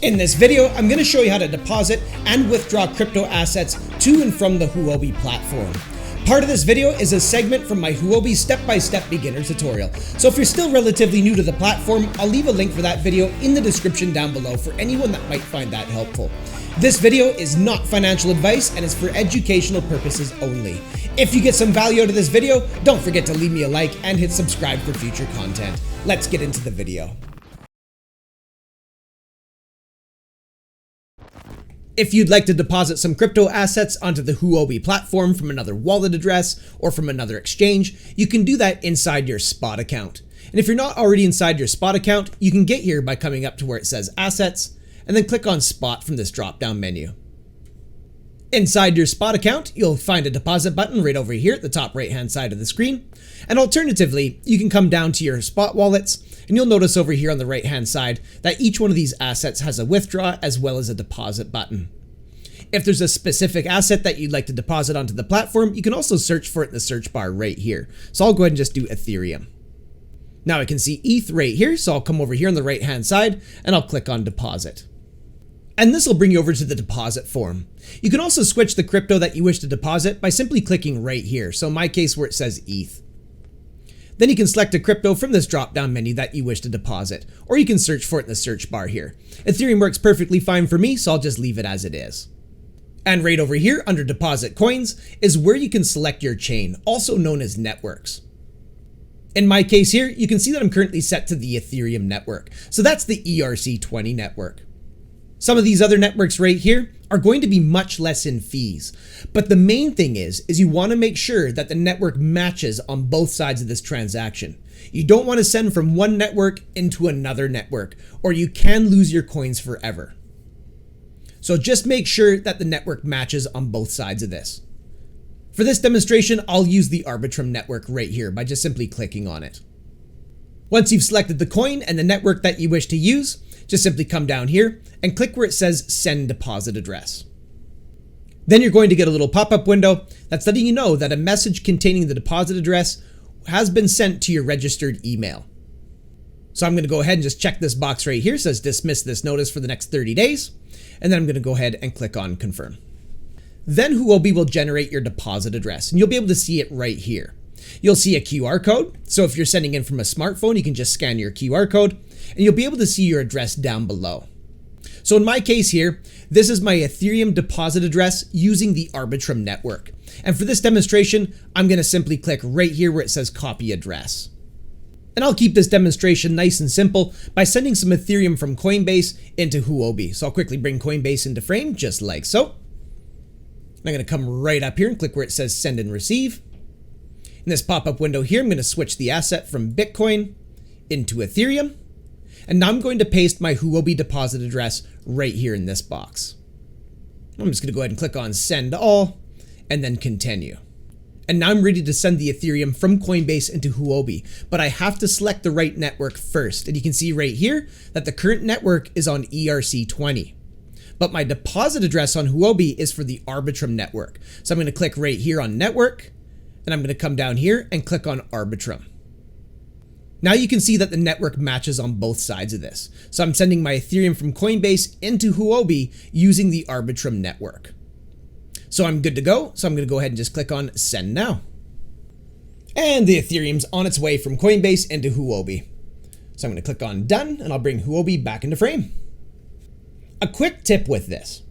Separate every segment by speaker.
Speaker 1: In this video, I'm going to show you how to deposit and withdraw crypto assets to and from the Huobi platform. Part of this video is a segment from my Huobi step-by-step beginner tutorial. So if you're still relatively new to the platform, I'll leave a link for that video in the description down below for anyone that might find that helpful. This video is not financial advice and is for educational purposes only. If you get some value out of this video, don't forget to leave me a like and hit subscribe for future content. Let's get into the video. If you'd like to deposit some crypto assets onto the Huobi platform from another wallet address or from another exchange, you can do that inside your spot account. And if you're not already inside your spot account, you can get here by coming up to where it says assets and then click on spot from this drop-down menu. Inside your spot account, you'll find a deposit button right over here at the top right-hand side of the screen. And alternatively, you can come down to your spot wallets and you'll notice over here on the right-hand side that each one of these assets has a withdraw as well as a deposit button. If there's a specific asset that you'd like to deposit onto the platform, you can also search for it in the search bar right here. So I'll go ahead and just do Ethereum. Now I can see ETH right here, so I'll come over here on the right-hand side and I'll click on deposit. And this will bring you over to the deposit form. You can also switch the crypto that you wish to deposit by simply clicking right here. So in my case where it says ETH. Then you can select a crypto from this drop-down menu that you wish to deposit, or you can search for it in the search bar here. Ethereum works perfectly fine for me, so I'll just leave it as it is. And right over here under deposit coins is where you can select your chain, also known as networks. In my case here, you can see that I'm currently set to the Ethereum network. So that's the ERC20 network. Some of these other networks right here are going to be much less in fees. But the main thing is you want to make sure that the network matches on both sides of this transaction. You don't want to send from one network into another network, or you can lose your coins forever. So just make sure that the network matches on both sides of this. For this demonstration, I'll use the Arbitrum network right here by just simply clicking on it. Once you've selected the coin and the network that you wish to use, just simply come down here and click where it says send deposit address. Then you're going to get a little pop-up window that's letting you know that a message containing the deposit address has been sent to your registered email. So I'm going to go ahead and just check this box right here. It says dismiss this notice for the next 30 days. And then I'm going to go ahead and click on confirm. Then Huobi will generate your deposit address and you'll be able to see it right here. You'll see a QR code. So if you're sending in from a smartphone, you can just scan your QR code and you'll be able to see your address down below. So in my case here, this is my Ethereum deposit address using the Arbitrum network. And for this demonstration, I'm going to simply click right here where it says copy address. And I'll keep this demonstration nice and simple by sending some Ethereum from Coinbase into Huobi. So I'll quickly bring Coinbase into frame just like so. And I'm going to come right up here and click where it says send and receive. In this pop-up window here, I'm going to switch the asset from Bitcoin into Ethereum. And now I'm going to paste my Huobi deposit address right here in this box. I'm just going to go ahead and click on send all and then continue. And now I'm ready to send the Ethereum from Coinbase into Huobi, but I have to select the right network first. And you can see right here that the current network is on ERC20. But my deposit address on Huobi is for the Arbitrum network. So I'm going to click right here on network, and I'm going to come down here and click on Arbitrum. Now you can see that the network matches on both sides of this. So I'm sending my Ethereum from Coinbase into Huobi using the Arbitrum network. So I'm good to go. So I'm going to go ahead and just click on send now. And the Ethereum's on its way from Coinbase into Huobi. So I'm going to click on done and I'll bring Huobi back into frame. A quick tip with this.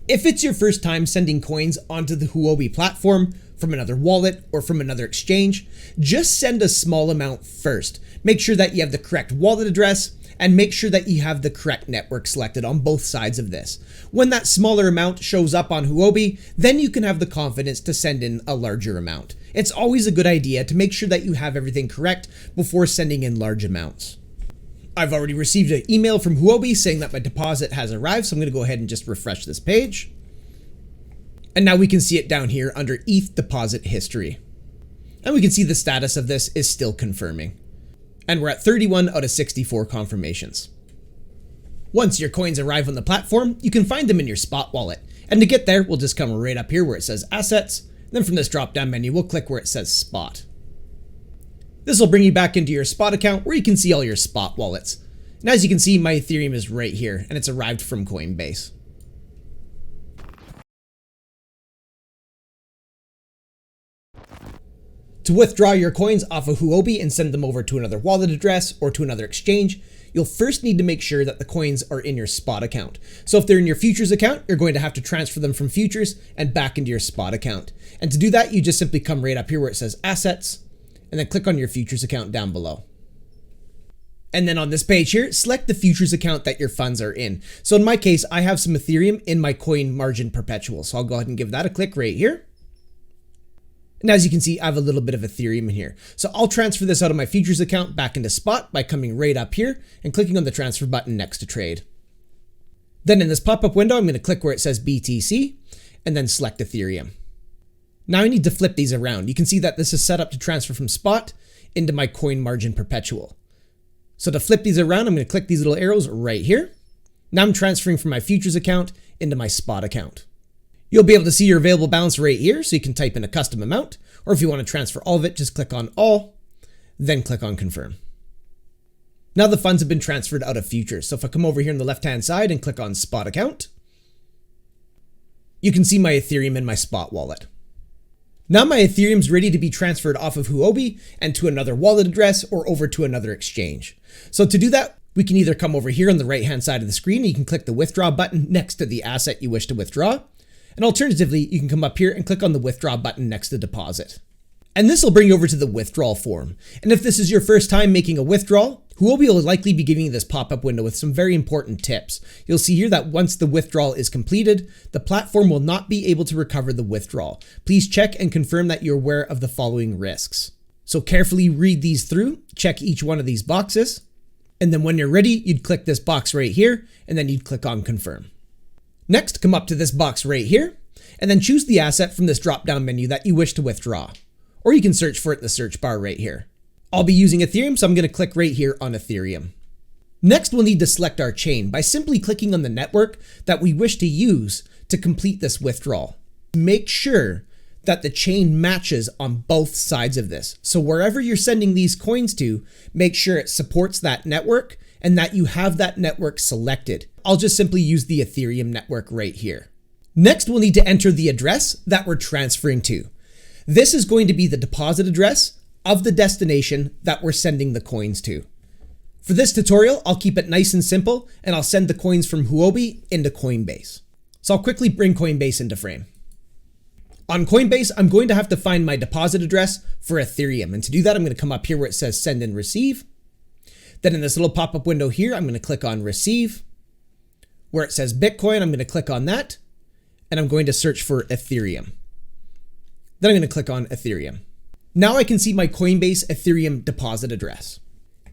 Speaker 1: If it's your first time sending coins onto the Huobi platform from another wallet or from another exchange, just send a small amount first. Make sure that you have the correct wallet address and make sure that you have the correct network selected on both sides of this. When that smaller amount shows up on Huobi, then you can have the confidence to send in a larger amount. It's always a good idea to make sure that you have everything correct before sending in large amounts. I've already received an email from Huobi saying that my deposit has arrived, so I'm going to go ahead and just refresh this page. And now we can see it down here under ETH deposit history. And we can see the status of this is still confirming. And we're at 31 out of 64 confirmations. Once your coins arrive on the platform, you can find them in your spot wallet. And to get there, we'll just come right up here where it says assets. Then from this drop-down menu, we'll click where it says spot. This will bring you back into your spot account where you can see all your spot wallets. And as you can see, my Ethereum is right here, and it's arrived from Coinbase. To withdraw your coins off of Huobi and send them over to another wallet address or to another exchange, you'll first need to make sure that the coins are in your spot account. So if they're in your futures account, you're going to have to transfer them from futures and back into your spot account. And to do that, you just simply come right up here where it says assets, and then click on your futures account down below. And then on this page here, select the futures account that your funds are in. So in my case, I have some Ethereum in my coin margin perpetual. So I'll go ahead and give that a click right here. And as you can see, I have a little bit of Ethereum in here. So I'll transfer this out of my futures account back into spot by coming right up here and clicking on the transfer button next to trade. Then in this pop-up window, I'm going to click where it says BTC and then select Ethereum. Now I need to flip these around. You can see that this is set up to transfer from spot into my coin margin perpetual. So to flip these around, I'm going to click these little arrows right here. Now I'm transferring from my futures account into my spot account. You'll be able to see your available balance right here, so you can type in a custom amount, or if you want to transfer all of it, just click on all, then click on confirm. Now the funds have been transferred out of futures. So if I come over here on the left-hand side and click on spot account, you can see my Ethereum in my spot wallet. Now my Ethereum's ready to be transferred off of Huobi and to another wallet address or over to another exchange. So to do that, we can either come over here on the right-hand side of the screen, and you can click the withdraw button next to the asset you wish to withdraw. And alternatively, you can come up here and click on the withdraw button next to deposit. And this will bring you over to the withdrawal form. And if this is your first time making a withdrawal, Huobi will likely be giving you this pop-up window with some very important tips. You'll see here that once the withdrawal is completed, the platform will not be able to recover the withdrawal. Please check and confirm that you're aware of the following risks. So carefully read these through, check each one of these boxes, and then when you're ready, you'd click this box right here, and then you'd click on confirm. Next, come up to this box right here, and then choose the asset from this drop-down menu that you wish to withdraw. Or you can search for it in the search bar right here. I'll be using Ethereum, so I'm going to click right here on Ethereum. Next, we'll need to select our chain by simply clicking on the network that we wish to use to complete this withdrawal. Make sure that the chain matches on both sides of this. So wherever you're sending these coins to, make sure it supports that network and that you have that network selected. I'll just simply use the Ethereum network right here. Next, we'll need to enter the address that we're transferring to. This is going to be the deposit address of the destination that we're sending the coins to. For this tutorial, I'll keep it nice and simple, and I'll send the coins from Huobi into Coinbase. So I'll quickly bring Coinbase into frame. On Coinbase, I'm going to have to find my deposit address for Ethereum. And to do that, I'm going to come up here where it says send and receive. Then in this little pop-up window here, I'm going to click on receive. Where it says Bitcoin, I'm going to click on that. And I'm going to search for Ethereum. Then I'm going to click on Ethereum. Now I can see my Coinbase Ethereum deposit address.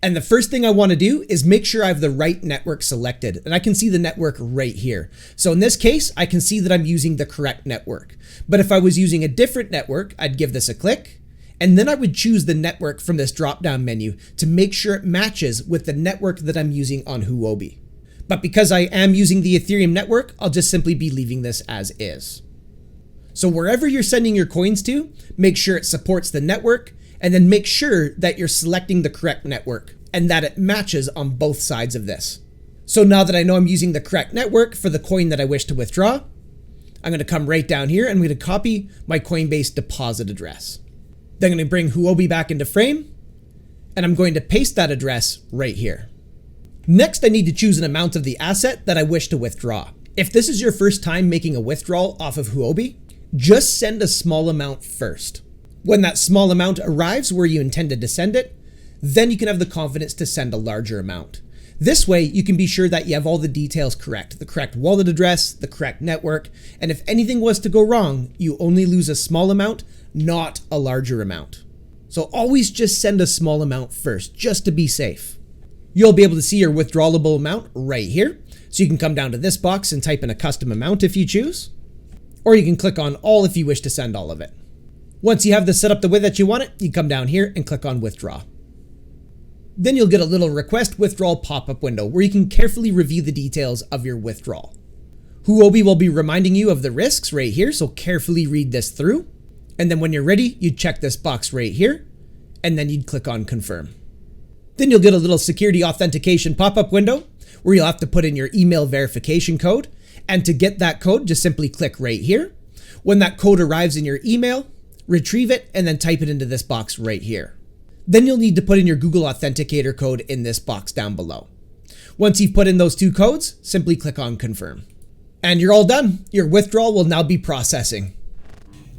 Speaker 1: And the first thing I want to do is make sure I have the right network selected. And I can see the network right here. So in this case, I can see that I'm using the correct network. But if I was using a different network, I'd give this a click. And then I would choose the network from this drop-down menu to make sure it matches with the network that I'm using on Huobi. But because I am using the Ethereum network, I'll just simply be leaving this as is. So wherever you're sending your coins to, make sure it supports the network, and then make sure that you're selecting the correct network and that it matches on both sides of this. So now that I know I'm using the correct network for the coin that I wish to withdraw, I'm going to come right down here and I'm going to copy my Coinbase deposit address. Then I'm going to bring Huobi back into frame, and I'm going to paste that address right here. Next, I need to choose an amount of the asset that I wish to withdraw. If this is your first time making a withdrawal off of Huobi, just send a small amount first. When that small amount arrives where you intended to send it, then you can have the confidence to send a larger amount. This way, you can be sure that you have all the details correct, the correct wallet address, the correct network, and if anything was to go wrong, you only lose a small amount, not a larger amount. So always just send a small amount first, just to be safe. You'll be able to see your withdrawable amount right here. So you can come down to this box and type in a custom amount if you choose, or you can click on all if you wish to send all of it. Once you have this set up the way that you want it, you come down here and click on withdraw. Then you'll get a little request withdrawal pop-up window where you can carefully review the details of your withdrawal. Huobi will be reminding you of the risks right here, so carefully read this through. And then when you're ready, you'd check this box right here, and then you'd click on confirm. Then you'll get a little security authentication pop-up window where you'll have to put in your email verification code. And to get that code, just simply click right here. When that code arrives in your email, retrieve it and then type it into this box right here. Then you'll need to put in your Google Authenticator code in this box down below. Once you've put in those 2 codes, simply click on confirm. And you're all done. Your withdrawal will now be processing.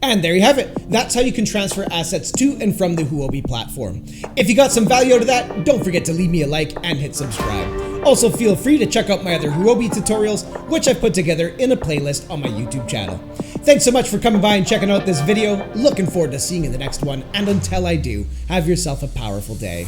Speaker 1: And there you have it. That's how you can transfer assets to and from the Huobi platform. If you got some value out of that, don't forget to leave me a like and hit subscribe. Also, feel free to check out my other Huobi tutorials, which I've put together in a playlist on my YouTube channel. Thanks so much for coming by and checking out this video. Looking forward to seeing you in the next one. And until I do, have yourself a powerful day.